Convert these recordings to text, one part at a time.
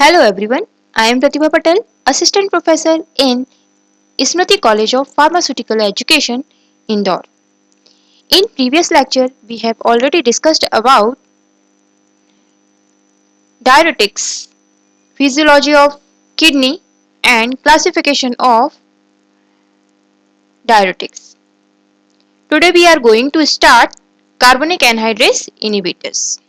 Hello everyone, I am Pratibha Patel, Assistant Professor in Smriti College of Pharmaceutical Education, Indore. In previous lecture, we have already discussed about diuretics, physiology of kidney and classification of diuretics. Today we are going to start carbonic anhydrase inhibitors.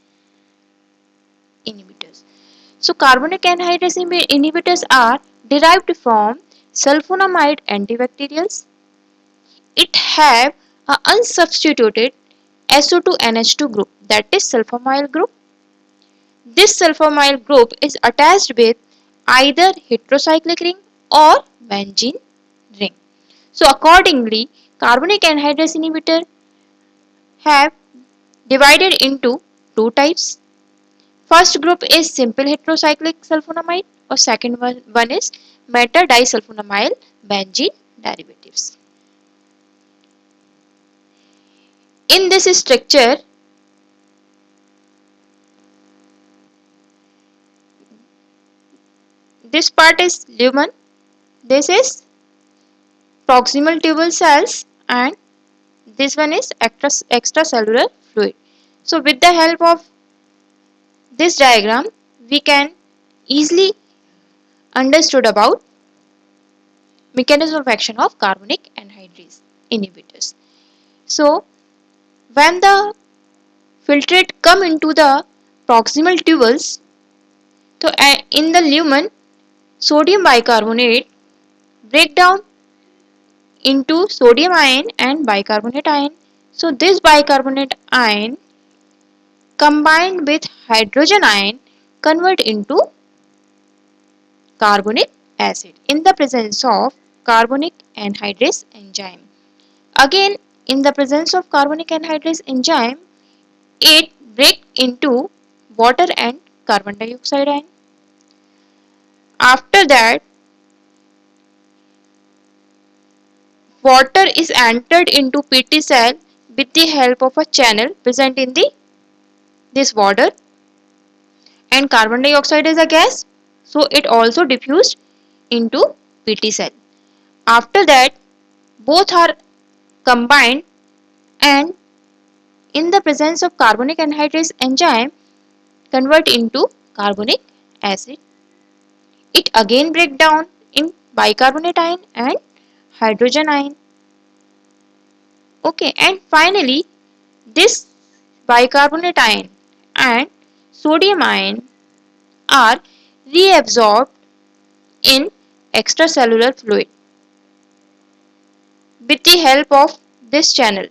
So carbonic anhydrase inhibitors are derived from sulfonamide antibacterials. It have a unsubstituted SO2 NH2 group, that is sulfamyl group. This sulfamyl group is attached with either heterocyclic ring or benzene ring. So accordingly, carbonic anhydrase inhibitor have divided into two types. First group is simple heterocyclic sulfonamide or second one is meta disulfonamyl benzene derivatives. In this structure, this part is lumen, this is proximal tubule cells, and this one is extracellular fluid. So with the help of this diagram, we can easily understood about mechanism of action of carbonic anhydrase inhibitors. So when the filtrate come into the proximal tubules, so in the lumen, sodium bicarbonate break down into sodium ion and bicarbonate ion. So this bicarbonate ion combined with hydrogen ion convert into carbonic acid in the presence of carbonic anhydrase enzyme. Again, in the presence of carbonic anhydrase enzyme, it break into water and carbon dioxide ion. After that, water is entered into PT cell with the help of a channel present in the this water, and carbon dioxide is a gas, so it also diffused into PT cell. After that, both are combined, and in the presence of carbonic anhydrase enzyme convert into carbonic acid. It again break down in bicarbonate ion and hydrogen ion. Okay, and finally this bicarbonate ion and sodium ion are reabsorbed in extracellular fluid with the help of this channel.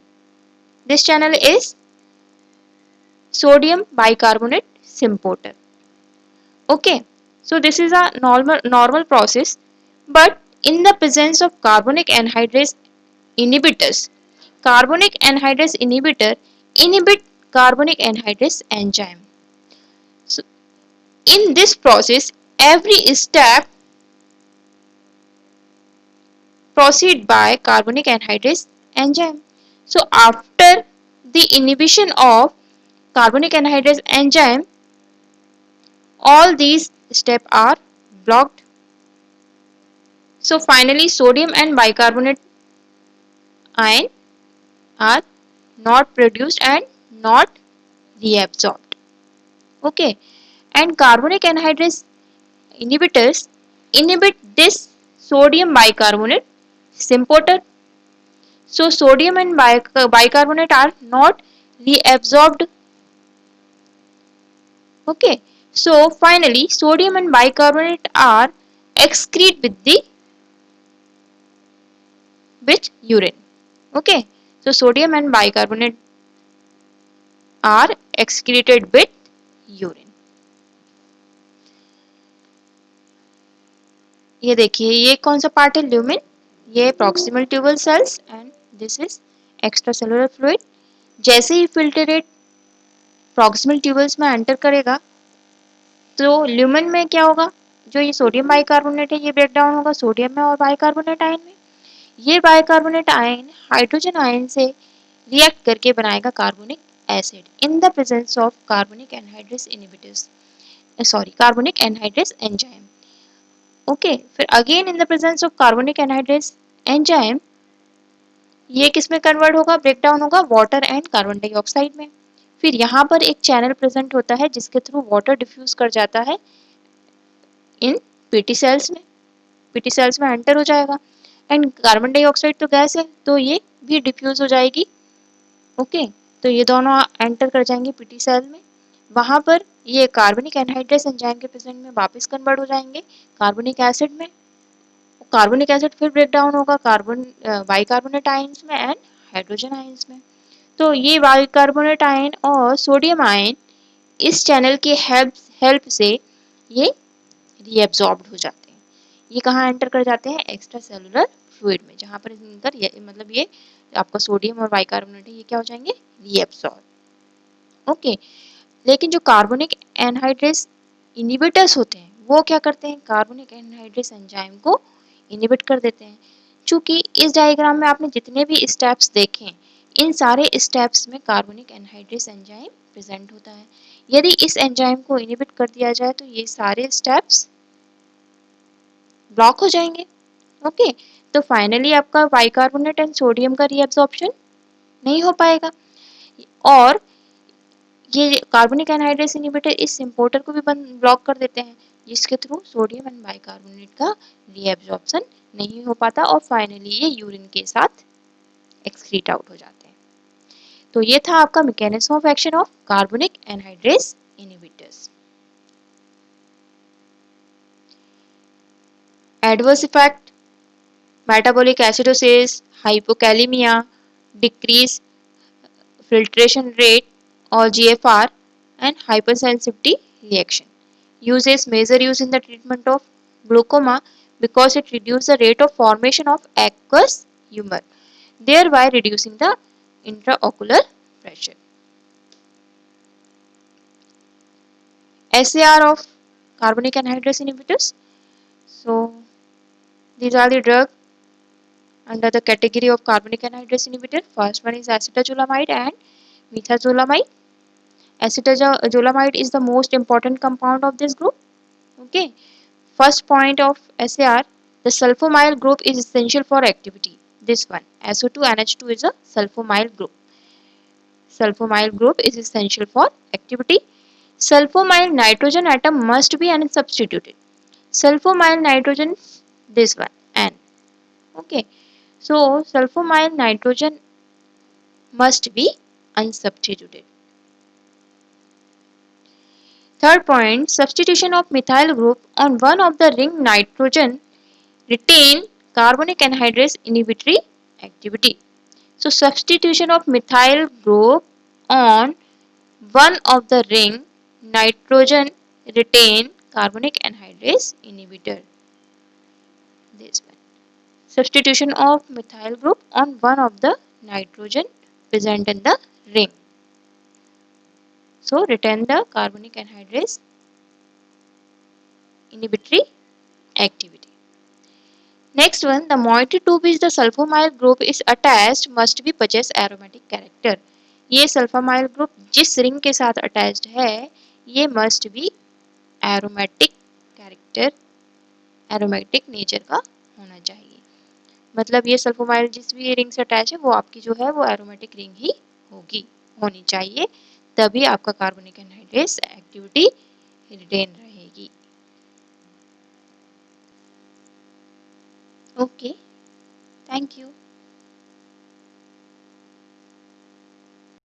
This channel is sodium bicarbonate symporter. Okay, so this is a normal process, but in the presence of carbonic anhydrase inhibitors, carbonic anhydrase inhibitor inhibit carbonic anhydrase enzyme. So in this process, every step proceed by carbonic anhydrase enzyme. So after the inhibition of carbonic anhydrase enzyme, all these steps are blocked. So finally sodium and bicarbonate ion are not produced and not reabsorbed. Okay, and carbonic anhydrase inhibitors inhibit this sodium bicarbonate symporter. So sodium and bicarbonate are not reabsorbed. Okay, so finally sodium and bicarbonate are excrete with urine. Okay, so sodium and bicarbonate are excreted with urine. ये देखिए ये कौन सा part है lumen, ये proximal tubule cells and this is extracellular fluid. जैसे ही filtrate proximal tubules में एंटर करेगा तो ल्यूमेन में क्या होगा, जो ये सोडियम बाइकार्बोनेट है ये ब्रेक डाउन होगा सोडियम में और बाइकार्बोनेट आयन में. ये बाइकार्बोनेट आयन हाइड्रोजन आयन से रिएक्ट करके बनाएगा carbonic acid in the presence of carbonic anhydrase inhibitors. sorry, carbonic anhydrase enzyme. Okay, फिर again in the presence of carbonic anhydrase enzyme, ये किस में कन्वर्ट होगा, ब्रेक डाउन होगा वाटर एंड कार्बन डाइऑक्साइड में। फिर यहाँ पर एक चैनल प्रेजेंट होता है जिसके थ्रू वाटर डिफ्यूज कर जाता है इन पीटी सेल्स में, पीटी सेल्स में एंटर हो जाएगा। एंड कार्बन डाइऑक्साइड तो गैस है तो ये भी डिफ्यूज हो जाएगी। ओके, तो ये दोनों एंटर कर जाएंगे पीटी सेल में। वहां पर ये कार्बनिक एनहाइड्रेस एंजाइम के प्रेजेंट में वापस कन्वर्ट हो जाएंगे कार्बनिक एसिड में। कार्बनिक एसिड फिर ब्रेक डाउन होगा कार्बन बाइकार्बोनेट आयंस में एंड हाइड्रोजन आयंस में। तो ये बाइकार्बोनेट आयन और सोडियम आयन इस चैनल की हेल्प हेल्प से ये रीएब्सॉर्ब्ड हो जाते हैं। ये कहाँ एंटर कर जाते हैं, एक्स्ट्रा सेलुलर फ्लूइड में, जहाँ पर इनकर मतलब ये आपका सोडियम और बाइकार्बोनेट है ये क्या हो जाएंगे, रीएब्सॉर्ब। ओके, लेकिन जो कार्बनिक एनहाइड्रेस इनहिबिटर्स होते हैं वो क्या करते हैं, कार्बनिक एनहाइड्रेस एंजाइम को इनहिबिट कर देते हैं। चूंकि इस डायग्राम में आपने जितने भी स्टेप्स देखे इन सारे स्टेप्स में कार्बनिक एनहाइड्रेस एंजाइम प्रेजेंट होता है। यदि इस एंजाइम को इनहिबिट कर दिया जाए तो ये सारे स्टेप्स ब्लॉक हो जाएंगे। ओके, तो फाइनली आपका बाइकार्बोनेट एंड सोडियम का रीअब्सॉर्प्शन नहीं हो पाएगा। और ये कार्बनिक एनहाइड्रेस इनहिबिटर इस इम्पोर्टर को भी ब्लॉक कर देते हैं जिसके थ्रू सोडियम एंड बाइकार्बोनेट का रीअब्सॉर्प्शन नहीं हो पाता और फाइनली ये यूरिन के साथ एक्सक्रीट आउट हो जाते हैं। तो ये था आपका मैकेनिज्म ऑफ एक्शन ऑफ कार्बनिक anhydrase inhibitors. Adverse effect, metabolic acidosis, hypokalemia, decrease filtration rate or GFR, and hypersensitivity reaction. Use is major use in the treatment of glaucoma because it reduces the rate of formation of aqueous humor, thereby reducing the intraocular pressure. SAR of carbonic anhydrase inhibitors. So these are the drugs under the category of carbonic anhydrase inhibitor. First one is acetazolamide and methazolamide. Acetazolamide is the most important compound of this group. Okay. First point of SAR, the sulfonyl group is essential for activity. This one, SO2NH2 is a sulfonyl group. Sulfonyl group is essential for activity. Sulfonyl nitrogen atom must be unsubstituted. Sulfonyl nitrogen, this one, N. Okay. So, sulfonyl nitrogen must be unsubstituted. Third point, substitution of methyl group on one of the ring nitrogen retain carbonic anhydrase inhibitory activity. So substitution of methyl group on one of the ring nitrogen retain carbonic anhydrase inhibitor. This one. Substitution of methyl group on one of the nitrogen present in the ring. So retain the carbonic anhydrase inhibitory activity. Next one, the moiety to which the sulfonyl group is attached must be possess aromatic character. ये सल्फामाइल group जिस ring के साथ attached है ये must be aromatic character, aromatic nature का होना चाहिए। मतलब ये सल्फोमाइल जिस भी रिंग से अटैच है वो आपकी जो है वो एरोमेटिक रिंग ही होगी, होनी चाहिए, तभी आपका कार्बनिक एनहाइड्रेस एक्टिविटी रिटेन रहेगी। Okay, thank you.